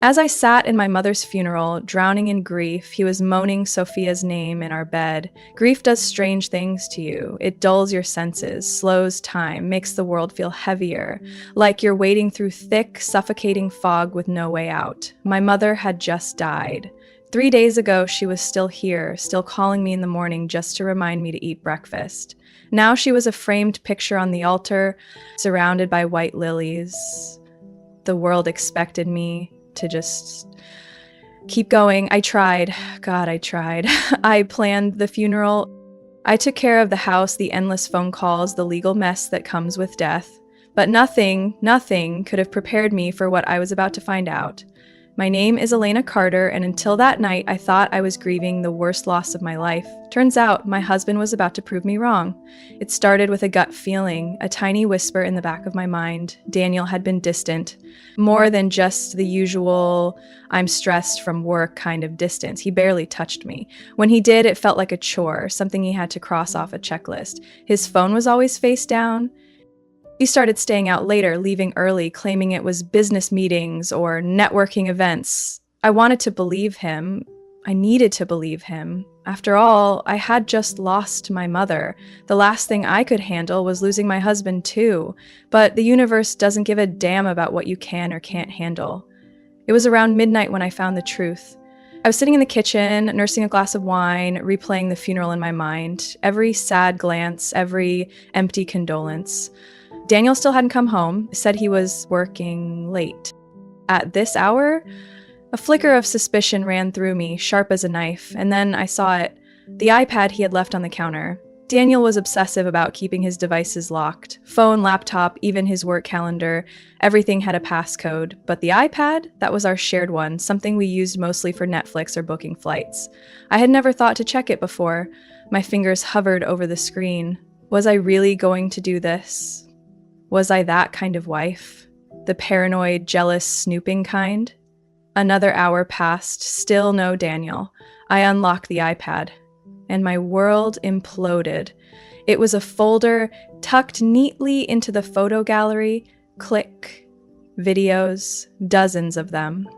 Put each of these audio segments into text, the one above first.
As I sat in my mother's funeral, drowning in grief, he was moaning Sophia's name in our bed. Grief does strange things to you. It dulls your senses, slows time, makes the world feel heavier, like you're wading through thick, suffocating fog with no way out. My mother had just died. 3 days ago, she was still here, still calling me in the morning just to remind me to eat breakfast. Now she was a framed picture on the altar, surrounded by white lilies. The world expected me to just keep going. I tried. God, I tried. I planned the funeral. I took care of the house, the endless phone calls, the legal mess that comes with death. But nothing could have prepared me for what I was about to find out. My name is Elena Carter, and until that night, I thought I was grieving the worst loss of my life. Turns out, my husband was about to prove me wrong. It started with a gut feeling, a tiny whisper in the back of my mind. Daniel had been distant. More than just the usual, I'm stressed from work kind of distance. He barely touched me. When he did, it felt like a chore, something he had to cross off a checklist. His phone was always face down. He started staying out later, leaving early, claiming it was business meetings or networking events. I wanted to believe him. I needed to believe him. After all, I had just lost my mother. The last thing I could handle was losing my husband too. But the universe doesn't give a damn about what you can or can't handle. It was around midnight when I found the truth. I was sitting in the kitchen, nursing a glass of wine, replaying the funeral in my mind. Every sad glance, every empty condolence. Daniel still hadn't come home, said he was working late. At this hour, a flicker of suspicion ran through me, sharp as a knife, and then I saw it. The iPad he had left on the counter. Daniel was obsessive about keeping his devices locked. Phone, laptop, even his work calendar. Everything had a passcode. But the iPad? That was our shared one, something we used mostly for Netflix or booking flights. I had never thought to check it before. My fingers hovered over the screen. Was I really going to do this? Was I that kind of wife? The paranoid, jealous, snooping kind? Another hour passed, still no Daniel. I unlocked the iPad, and my world imploded. It was a folder tucked neatly into the photo gallery. Click. Videos, dozens of them.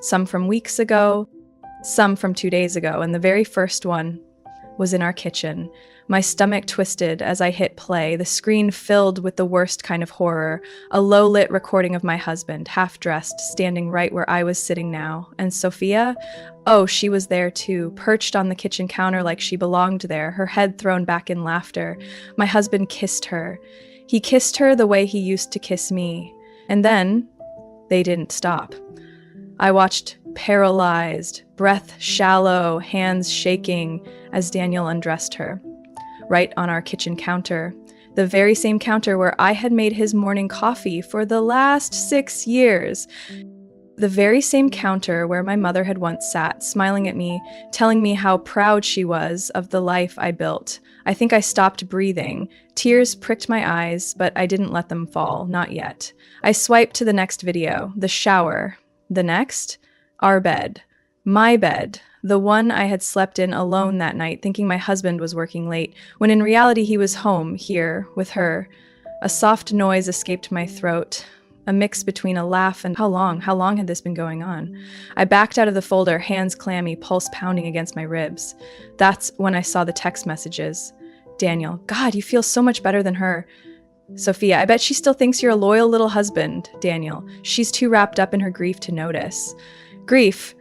Some from weeks ago, some from 2 days ago, and the very first one was in our kitchen. My stomach twisted as I hit play, the screen filled with the worst kind of horror, a low-lit recording of my husband, half-dressed, standing right where I was sitting now. And Sophia? Oh, she was there too, perched on the kitchen counter like she belonged there, her head thrown back in laughter. My husband kissed her. He kissed her the way he used to kiss me. And then, they didn't stop. I watched paralyzed, breath shallow, hands shaking, as Daniel undressed her. Right on our kitchen counter, the very same counter where I had made his morning coffee for the last 6 years. The very same counter where my mother had once sat, smiling at me, telling me how proud she was of the life I built. I think I stopped breathing. Tears pricked my eyes, but I didn't let them fall, not yet. I swiped to the next video, the shower. The next? Our bed. My bed. The one I had slept in alone that night, thinking my husband was working late, when in reality he was home, here, with her. A soft noise escaped my throat, a mix between a laugh and how long had this been going on? I backed out of the folder, hands clammy, pulse pounding against my ribs. That's when I saw the text messages. Daniel, God, you feel so much better than her. Sophia, I bet she still thinks you're a loyal little husband. Daniel, she's too wrapped up in her grief to notice. Grief.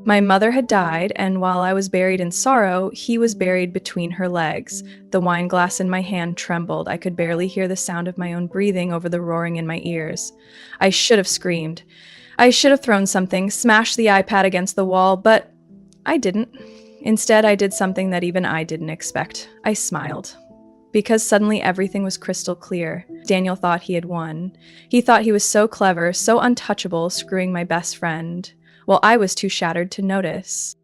My mother had died, and while I was buried in sorrow, he was buried between her legs. The wine glass in my hand trembled. I could barely hear the sound of my own breathing over the roaring in my ears. I should have screamed. I should have thrown something, smashed the iPad against the wall, but I didn't. Instead, I did something that even I didn't expect. I smiled. Because suddenly everything was crystal clear. Daniel thought he had won. He thought he was so clever, so untouchable, screwing my best friend. Well, I was too shattered to notice.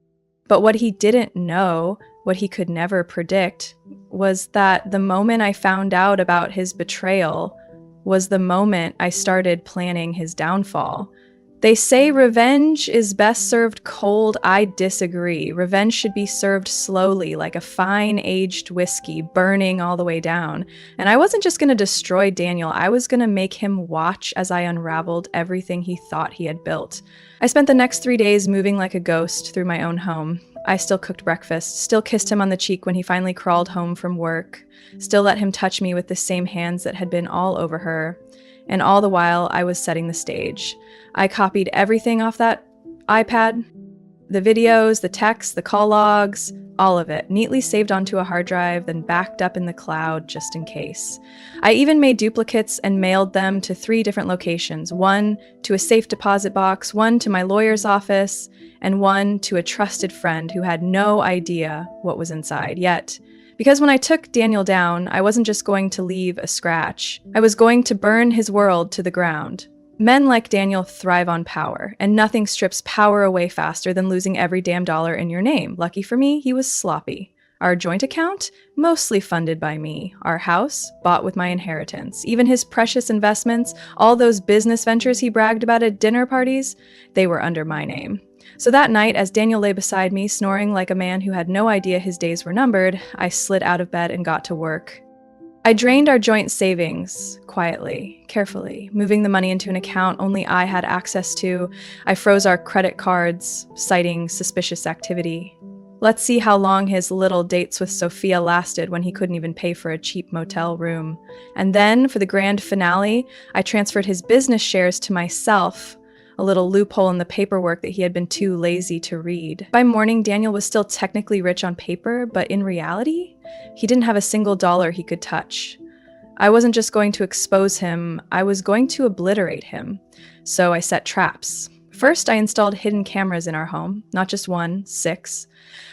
But what he didn't know, what he could never predict, was that the moment I found out about his betrayal was the moment I started planning his downfall. They say revenge is best served cold. I disagree. Revenge should be served slowly, like a fine aged whiskey, burning all the way down. And I wasn't just going to destroy Daniel, I was going to make him watch as I unraveled everything he thought he had built. I spent the next 3 days moving like a ghost through my own home. I still cooked breakfast, still kissed him on the cheek when he finally crawled home from work, still let him touch me with the same hands that had been all over her. And all the while, I was setting the stage. I copied everything off that iPad, the videos, the texts, the call logs, all of it, neatly saved onto a hard drive, then backed up in the cloud just in case. I even made duplicates and mailed them to 3 different locations, one to a safe deposit box, one to my lawyer's office, and one to a trusted friend who had no idea what was inside yet. Because when I took Daniel down, I wasn't just going to leave a scratch. I was going to burn his world to the ground. Men like Daniel thrive on power, and nothing strips power away faster than losing every damn dollar in your name. Lucky for me, he was sloppy. Our joint account? Mostly funded by me. Our house? Bought with my inheritance. Even his precious investments, all those business ventures he bragged about at dinner parties, they were under my name. So that night, as Daniel lay beside me, snoring like a man who had no idea his days were numbered, I slid out of bed and got to work. I drained our joint savings, quietly, carefully, moving the money into an account only I had access to. I froze our credit cards, citing suspicious activity. Let's see how long his little dates with Sophia lasted when he couldn't even pay for a cheap motel room. And then, for the grand finale, I transferred his business shares to myself, a little loophole in the paperwork that he had been too lazy to read. By morning, Daniel was still technically rich on paper, but in reality, he didn't have a single dollar he could touch. I wasn't just going to expose him, I was going to obliterate him. So I set traps. First, I installed hidden cameras in our home, not just one, 6.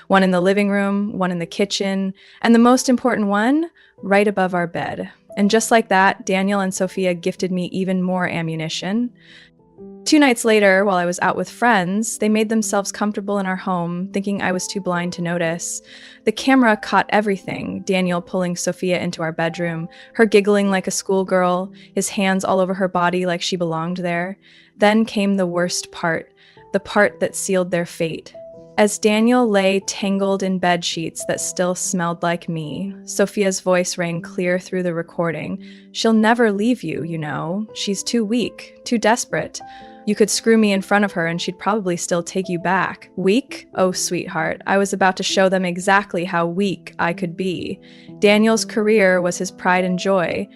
One in the living room, one in the kitchen, and the most important one, right above our bed. And just like that, Daniel and Sophia gifted me even more ammunition. 2 nights later, while I was out with friends, they made themselves comfortable in our home, thinking I was too blind to notice. The camera caught everything: Daniel pulling Sophia into our bedroom, her giggling like a schoolgirl, his hands all over her body like she belonged there. Then came the worst part, the part that sealed their fate. As Daniel lay tangled in bed sheets that still smelled like me, Sophia's voice rang clear through the recording. "She'll never leave you, you know. She's too weak, too desperate. You could screw me in front of her and she'd probably still take you back." Weak? Oh, sweetheart, I was about to show them exactly how weak I could be. Daniel's career was his pride and joy.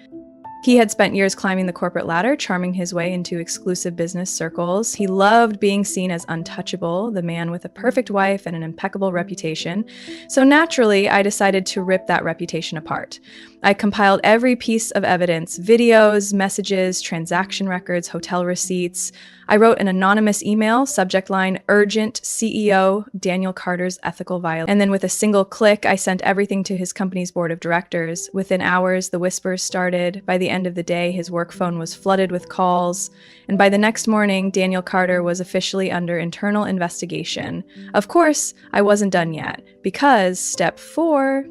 He had spent years climbing the corporate ladder, charming his way into exclusive business circles. He loved being seen as untouchable, the man with a perfect wife and an impeccable reputation. So naturally, I decided to rip that reputation apart. I compiled every piece of evidence: videos, messages, transaction records, hotel receipts. I wrote an anonymous email, subject line, "Urgent CEO Daniel Carter's ethical violation." And then with a single click, I sent everything to his company's board of directors. Within hours, the whispers started. By the end of the day, his work phone was flooded with calls. And by the next morning, Daniel Carter was officially under internal investigation. Of course, I wasn't done yet, because step 4,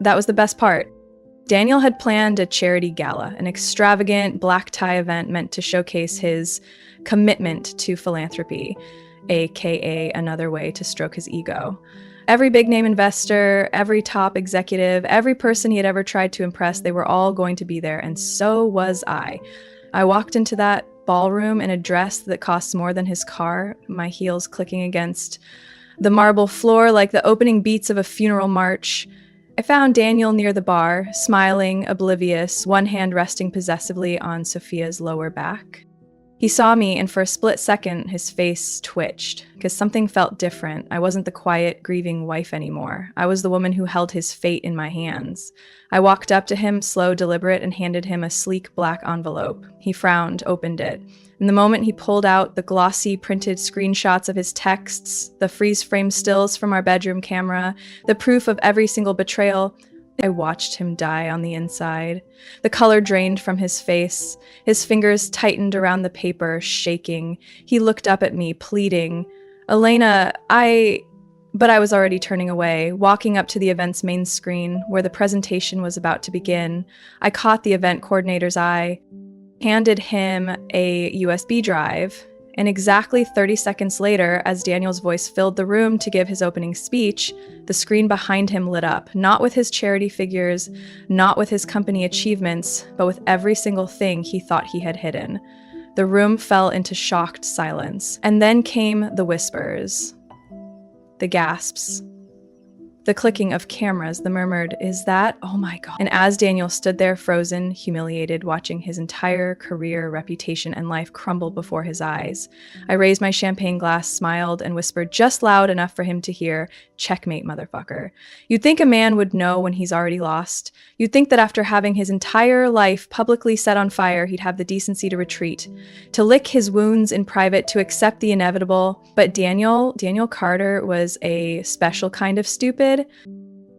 that was the best part. Daniel had planned a charity gala, an extravagant black tie event meant to showcase his commitment to philanthropy, aka another way to stroke his ego. Every big-name investor, every top executive, every person he had ever tried to impress, they were all going to be there, and so was I. I walked into that ballroom in a dress that cost more than his car, my heels clicking against the marble floor like the opening beats of a funeral march. I found Daniel near the bar, smiling, oblivious, one hand resting possessively on Sophia's lower back. He saw me, and for a split second, his face twitched, because something felt different. I wasn't the quiet, grieving wife anymore. I was the woman who held his fate in my hands. I walked up to him, slow, deliberate, and handed him a sleek black envelope. He frowned, opened it. In the moment he pulled out the glossy printed screenshots of his texts, the freeze-frame stills from our bedroom camera, the proof of every single betrayal, I watched him die on the inside. The color drained from his face. His fingers tightened around the paper, shaking. He looked up at me, pleading. "Elena, But I was already turning away, walking up to the event's main screen, where the presentation was about to begin. I caught the event coordinator's eye, handed him a USB drive, And exactly 30 seconds later, as Daniel's voice filled the room to give his opening speech, the screen behind him lit up, not with his charity figures, not with his company achievements, but with every single thing he thought he had hidden. The room fell into shocked silence. And then came the whispers, the gasps, the clicking of cameras, the murmured, "Is that? Oh my God." And as Daniel stood there frozen, humiliated, watching his entire career, reputation, and life crumble before his eyes, I raised my champagne glass, smiled, and whispered just loud enough for him to hear, "Checkmate, motherfucker." You'd think a man would know when he's already lost. You'd think that after having his entire life publicly set on fire, he'd have the decency to retreat, to lick his wounds in private, to accept the inevitable. But Daniel Carter was a special kind of stupid.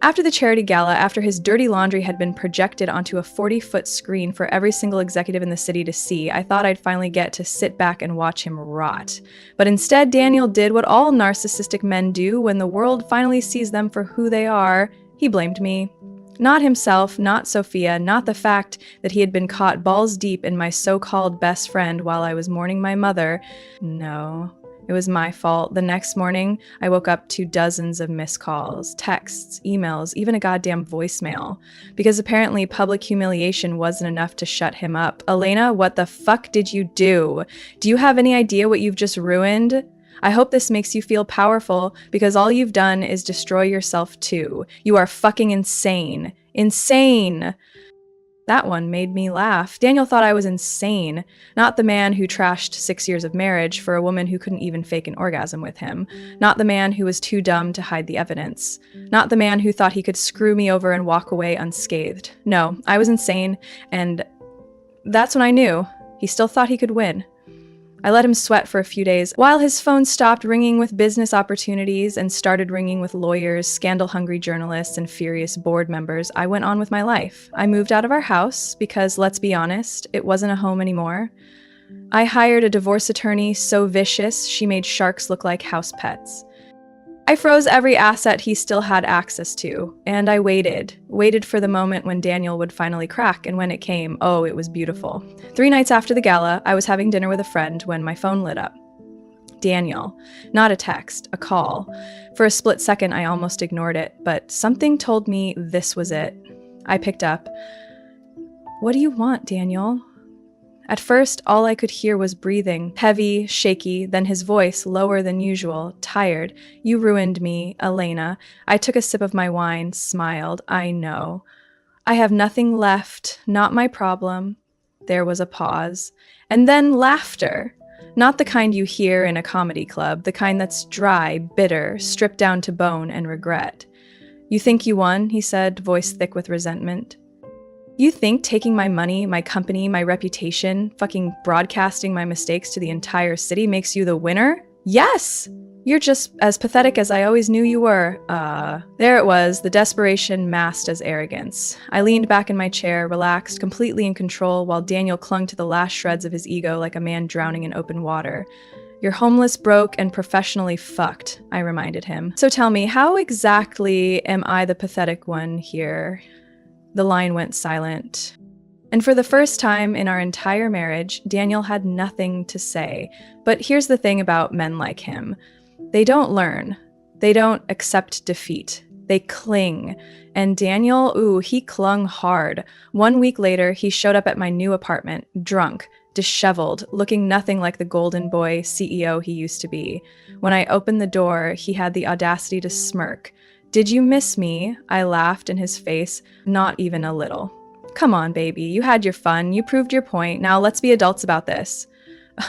After the charity gala, after his dirty laundry had been projected onto a 40-foot screen for every single executive in the city to see, I thought I'd finally get to sit back and watch him rot. But instead, Daniel did what all narcissistic men do when the world finally sees them for who they are. He blamed me. Not himself, not Sophia, not the fact that he had been caught balls deep in my so-called best friend while I was mourning my mother. No. It was my fault. The next morning, I woke up to dozens of missed calls, texts, emails, even a goddamn voicemail. Because apparently public humiliation wasn't enough to shut him up. Elena, what the fuck did you do? Do you have any idea what you've just ruined? I hope this makes you feel powerful, because all you've done is destroy yourself too. You are fucking insane. Insane! That one made me laugh. Daniel thought I was insane. Not the man who trashed 6 years of marriage for a woman who couldn't even fake an orgasm with him. Not the man who was too dumb to hide the evidence. Not the man who thought he could screw me over and walk away unscathed. No, I was insane, and that's when I knew. He still thought he could win. I let him sweat for a few days, while his phone stopped ringing with business opportunities and started ringing with lawyers, scandal-hungry journalists, and furious board members. I went on with my life. I moved out of our house because, let's be honest, it wasn't a home anymore. I hired a divorce attorney so vicious she made sharks look like house pets. I froze every asset he still had access to, and I waited for the moment when Daniel would finally crack, and when it came, oh, it was beautiful. 3 nights after the gala, I was having dinner with a friend when my phone lit up. Daniel. Not a text, a call. For a split second, I almost ignored it, but something told me this was it. I picked up. "What do you want, Daniel?" At first, all I could hear was breathing, heavy, shaky, then his voice, lower than usual, tired. "You ruined me, Elena." I took a sip of my wine, smiled. "I know. I have nothing left, not my problem." There was a pause. And then laughter. Not the kind you hear in a comedy club, the kind that's dry, bitter, stripped down to bone and regret. "You think you won?" he said, voice thick with resentment. "You think taking my money, my company, my reputation, fucking broadcasting my mistakes to the entire city makes you the winner? Yes! You're just as pathetic as I always knew you were." There it was, the desperation masked as arrogance. I leaned back in my chair, relaxed, completely in control, while Daniel clung to the last shreds of his ego like a man drowning in open water. "You're homeless, broke, and professionally fucked," I reminded him. "So tell me, how exactly am I the pathetic one here?" The line went silent. And for the first time in our entire marriage, Daniel had nothing to say. But here's the thing about men like him. They don't learn. They don't accept defeat. They cling. And Daniel, he clung hard. 1 week later, he showed up at my new apartment, drunk, disheveled, looking nothing like the golden boy CEO he used to be. When I opened the door, he had the audacity to smirk. "Did you miss me?" I laughed in his face, not even a little. "Come on, baby, you had your fun, you proved your point, now let's be adults about this."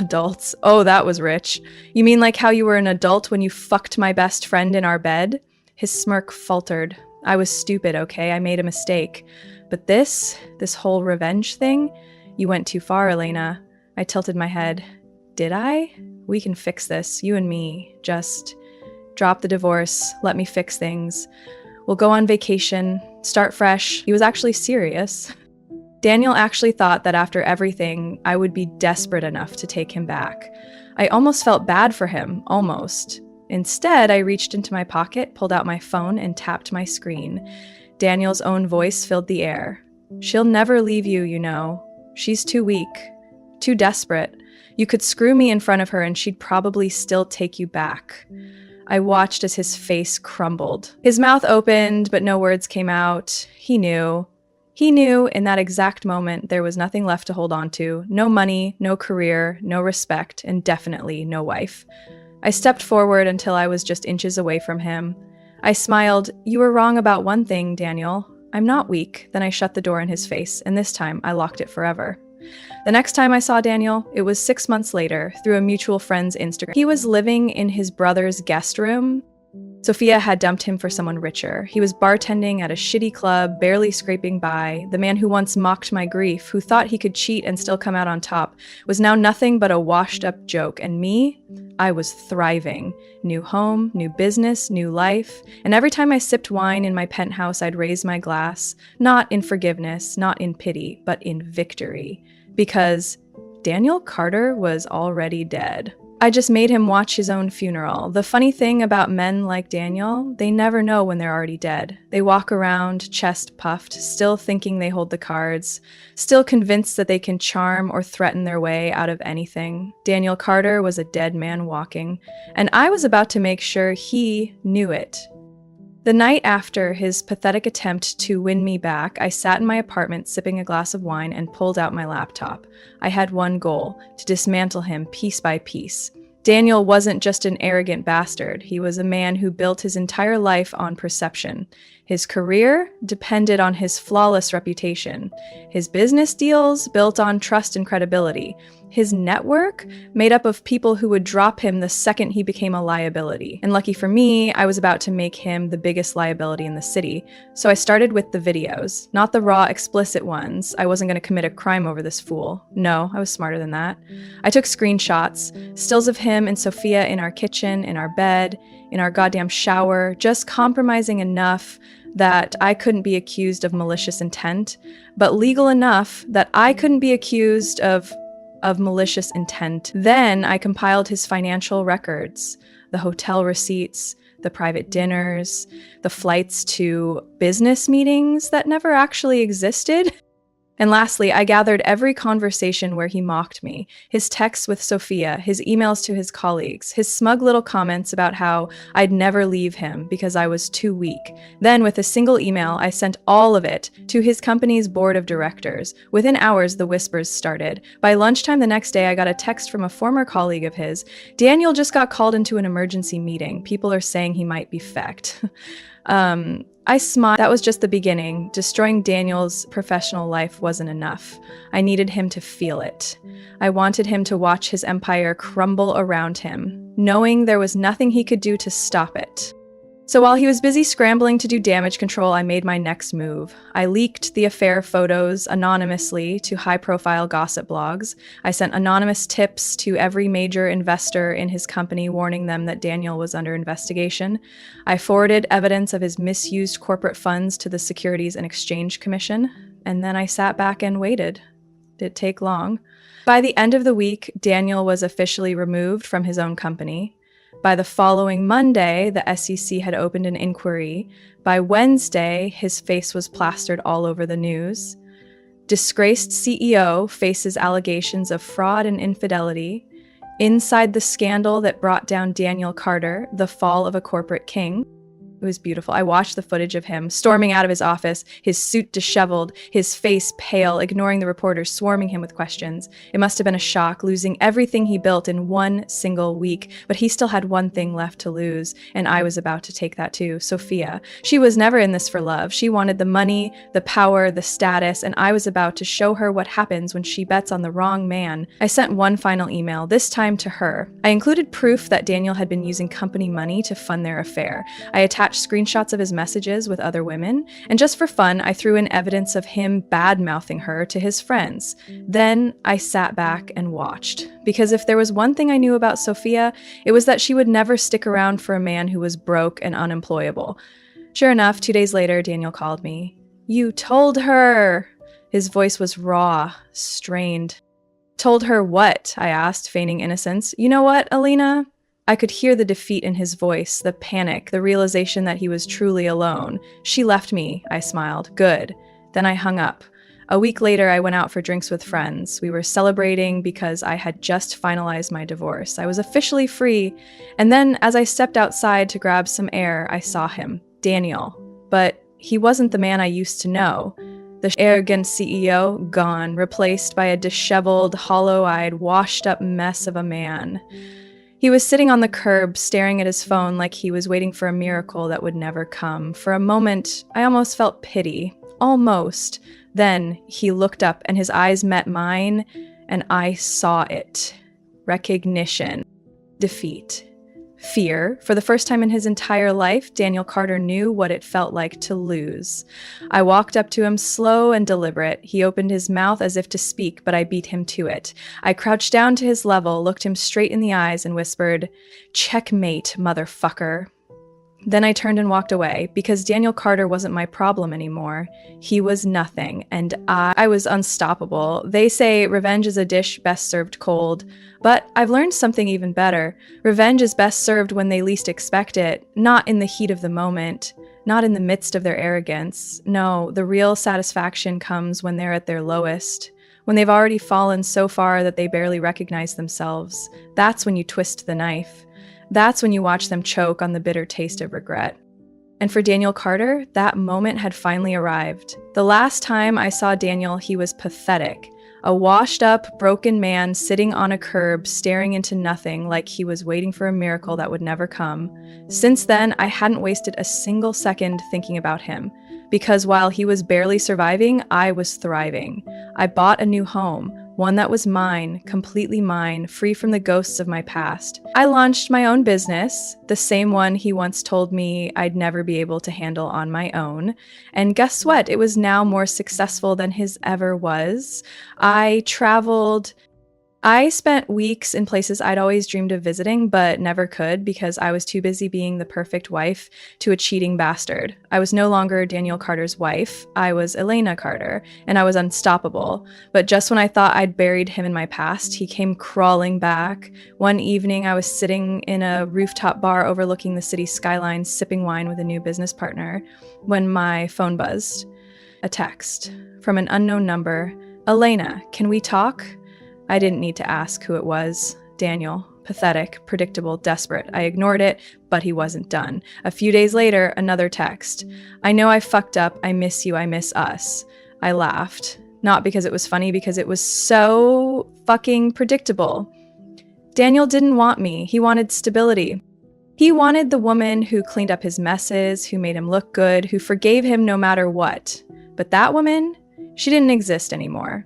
Adults? Oh, that was rich. "You mean like how you were an adult when you fucked my best friend in our bed?" His smirk faltered. "I was stupid, okay? I made a mistake. But this whole revenge thing? You went too far, Elena." I tilted my head. "Did I? We can fix this, you and me. Just drop the divorce, let me fix things. We'll go on vacation, start fresh." He was actually serious. Daniel actually thought that after everything, I would be desperate enough to take him back. I almost felt bad for him, almost. Instead, I reached into my pocket, pulled out my phone, and tapped my screen. Daniel's own voice filled the air. "She'll never leave you, you know. She's too weak, too desperate. You could screw me in front of her and she'd probably still take you back. I watched as his face crumbled. His mouth opened, but no words came out. He knew. He knew in that exact moment there was nothing left to hold on to. No money, no career, no respect, and definitely no wife. I stepped forward until I was just inches away from him. I smiled. You were wrong about one thing, Daniel. I'm not weak. Then I shut the door in his face, and this time I locked it forever. The next time I saw Daniel, it was 6 months later, through a mutual friend's Instagram. He was living in his brother's guest room. Sophia had dumped him for someone richer. He was bartending at a shitty club, barely scraping by. The man who once mocked my grief, who thought he could cheat and still come out on top, was now nothing but a washed-up joke. And me? I was thriving. New home, new business, new life. And every time I sipped wine in my penthouse, I'd raise my glass, not in forgiveness, not in pity, but in victory. Because Daniel Carter was already dead. I just made him watch his own funeral. The funny thing about men like Daniel, they never know when they're already dead. They walk around, chest puffed, still thinking they hold the cards, still convinced that they can charm or threaten their way out of anything. Daniel Carter was a dead man walking, and I was about to make sure he knew it. The night after his pathetic attempt to win me back, I sat in my apartment sipping a glass of wine and pulled out my laptop. I had one goal: to dismantle him piece by piece. Daniel wasn't just an arrogant bastard. He was a man who built his entire life on perception. His career depended on his flawless reputation. His business deals built on trust and credibility. His network made up of people who would drop him the second he became a liability. And lucky for me, I was about to make him the biggest liability in the city. So I started with the videos, not the raw, explicit ones. I wasn't going to commit a crime over this fool. No, I was smarter than that. I took screenshots, stills of him and Sophia in our kitchen, in our bed, in our goddamn shower, just compromising enough that I couldn't be accused of malicious intent, but legal enough that I couldn't be accused of malicious intent. Then I compiled his financial records, the hotel receipts, the private dinners, the flights to business meetings that never actually existed. And lastly, I gathered every conversation where he mocked me, his texts with Sophia, his emails to his colleagues, his smug little comments about how I'd never leave him because I was too weak. Then, with a single email, I sent all of it to his company's board of directors. Within hours, the whispers started. By lunchtime the next day, I got a text from a former colleague of his. Daniel just got called into an emergency meeting. People are saying he might be fecked. I smiled. That was just the beginning. Destroying Daniel's professional life wasn't enough. I needed him to feel it. I wanted him to watch his empire crumble around him, knowing there was nothing he could do to stop it. So while he was busy scrambling to do damage control, I made my next move. I leaked the affair photos anonymously to high-profile gossip blogs. I sent anonymous tips to every major investor in his company, warning them that Daniel was under investigation. I forwarded evidence of his misused corporate funds to the Securities and Exchange Commission, and then I sat back and waited. Didn't take long. By the end of the week, Daniel was officially removed from his own company. By the following Monday, the SEC had opened an inquiry. By Wednesday, his face was plastered all over the news. Disgraced CEO faces allegations of fraud and infidelity. Inside the scandal that brought down Daniel Carter, the fall of a corporate king. It was beautiful. I watched the footage of him storming out of his office, his suit disheveled, his face pale, ignoring the reporters swarming him with questions. It must have been a shock, losing everything he built in one single week. But he still had one thing left to lose, and I was about to take that too. Sophia. She was never in this for love. She wanted the money, the power, the status, and I was about to show her what happens when she bets on the wrong man. I sent one final email, this time to her. I included proof that Daniel had been using company money to fund their affair. I attached screenshots of his messages with other women, and just for fun, I threw in evidence of him bad-mouthing her to his friends. Then I sat back and watched, because if there was one thing I knew about Sophia, it was that she would never stick around for a man who was broke and unemployable. Sure enough, 2 days later, Daniel called me. "You told her!" His voice was raw, strained. "Told her what?" I asked, feigning innocence. "You know what, Alina?" I could hear the defeat in his voice, the panic, the realization that he was truly alone. "She left me," I smiled. "Good." Then I hung up. A week later, I went out for drinks with friends. We were celebrating because I had just finalized my divorce. I was officially free. And then, as I stepped outside to grab some air, I saw him, Daniel. But he wasn't the man I used to know. The arrogant CEO, gone, replaced by a disheveled, hollow-eyed, washed-up mess of a man. He was sitting on the curb, staring at his phone like he was waiting for a miracle that would never come. For a moment, I almost felt pity. Almost. Then he looked up and his eyes met mine, and I saw it. Recognition. Defeat. Fear. For the first time in his entire life, Daniel Carter knew what it felt like to lose. I walked up to him, slow and deliberate. He opened his mouth as if to speak, but I beat him to it. I crouched down to his level, looked him straight in the eyes, and whispered, "Checkmate, motherfucker." Then I turned and walked away, because Daniel Carter wasn't my problem anymore. He was nothing, and I was unstoppable. They say revenge is a dish best served cold, but I've learned something even better. Revenge is best served when they least expect it, not in the heat of the moment, not in the midst of their arrogance. No, the real satisfaction comes when they're at their lowest, when they've already fallen so far that they barely recognize themselves. That's when you twist the knife. That's when you watch them choke on the bitter taste of regret. And for Daniel Carter, that moment had finally arrived. The last time I saw Daniel, he was pathetic. A washed-up, broken man sitting on a curb, staring into nothing like he was waiting for a miracle that would never come. Since then, I hadn't wasted a single second thinking about him. Because while he was barely surviving, I was thriving. I bought a new home. One that was mine, completely mine, free from the ghosts of my past. I launched my own business, the same one he once told me I'd never be able to handle on my own. And guess what? It was now more successful than his ever was. I traveled. I spent weeks in places I'd always dreamed of visiting, but never could because I was too busy being the perfect wife to a cheating bastard. I was no longer Daniel Carter's wife. I was Elena Carter, and I was unstoppable. But just when I thought I'd buried him in my past, he came crawling back. One evening, I was sitting in a rooftop bar overlooking the city skyline, sipping wine with a new business partner, when my phone buzzed. A text from an unknown number. "Elena, can we talk?" I didn't need to ask who it was. Daniel. Pathetic, predictable, desperate. I ignored it, but he wasn't done. A few days later, another text. "I know I fucked up. I miss you. I miss us." I laughed. Not because it was funny, because it was so fucking predictable. Daniel didn't want me. He wanted stability. He wanted the woman who cleaned up his messes, who made him look good, who forgave him no matter what. But that woman, she didn't exist anymore.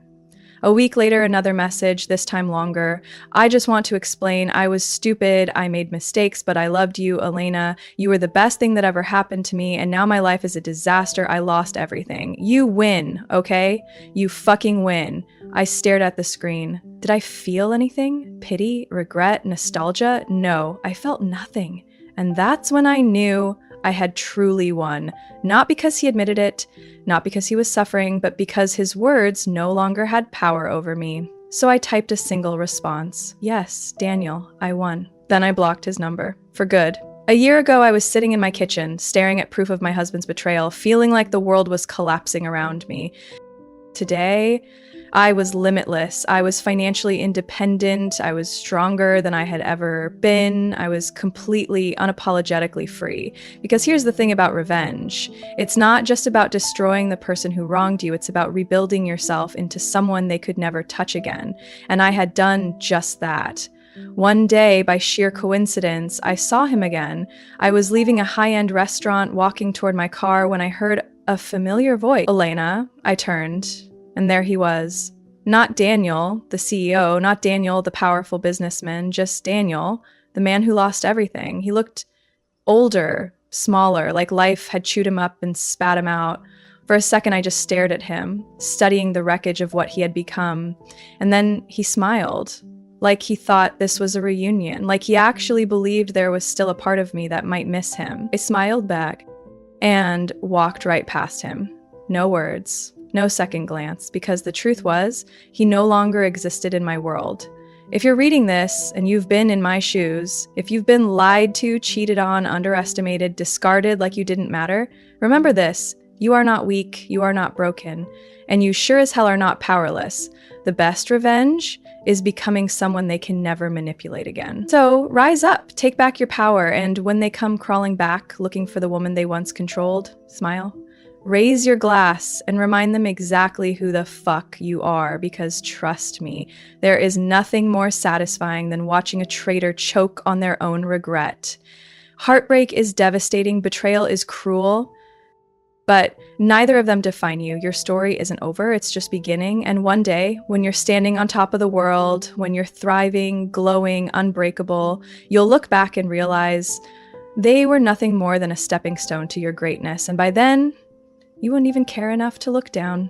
A week later, another message, this time longer. "I just want to explain. I was stupid. I made mistakes, but I loved you, Elena. You were the best thing that ever happened to me, and now my life is a disaster. I lost everything. You win, okay? You fucking win." I stared at the screen. Did I feel anything? Pity? Regret? Nostalgia? No, I felt nothing. And that's when I knew I had truly won. Not because he admitted it, not because he was suffering, but because his words no longer had power over me. So I typed a single response. "Yes, Daniel, I won." Then I blocked his number. For good. A year ago, I was sitting in my kitchen, staring at proof of my husband's betrayal, feeling like the world was collapsing around me. Today, I was limitless. I was financially independent. I was stronger than I had ever been. I was completely, unapologetically free. Because here's the thing about revenge. It's not just about destroying the person who wronged you. It's about rebuilding yourself into someone they could never touch again. And I had done just that. One day, by sheer coincidence, I saw him again. I was leaving a high-end restaurant, walking toward my car, when I heard a familiar voice. "Elena." I turned. And there he was. Not Daniel, the CEO, not Daniel, the powerful businessman, just Daniel, the man who lost everything. He looked older, smaller, like life had chewed him up and spat him out. For a second, I just stared at him, studying the wreckage of what he had become. And then he smiled, like he thought this was a reunion, like he actually believed there was still a part of me that might miss him. I smiled back and walked right past him. No words. No second glance, because the truth was, he no longer existed in my world. If you're reading this and you've been in my shoes, if you've been lied to, cheated on, underestimated, discarded like you didn't matter, remember this: You are not weak, you are not broken, and you sure as hell are not powerless. The best revenge is becoming someone they can never manipulate again. So rise up, take back your power, and when they come crawling back looking for the woman they once controlled, smile. Raise your glass and remind them exactly who the fuck you are, because trust me, there is nothing more satisfying than watching a traitor choke on their own regret. Heartbreak is devastating, betrayal is cruel, but neither of them define you. Your story isn't over, it's just beginning. And one day, when you're standing on top of the world, when you're thriving, glowing, unbreakable, you'll look back and realize they were nothing more than a stepping stone to your greatness. And by then, you wouldn't even care enough to look down.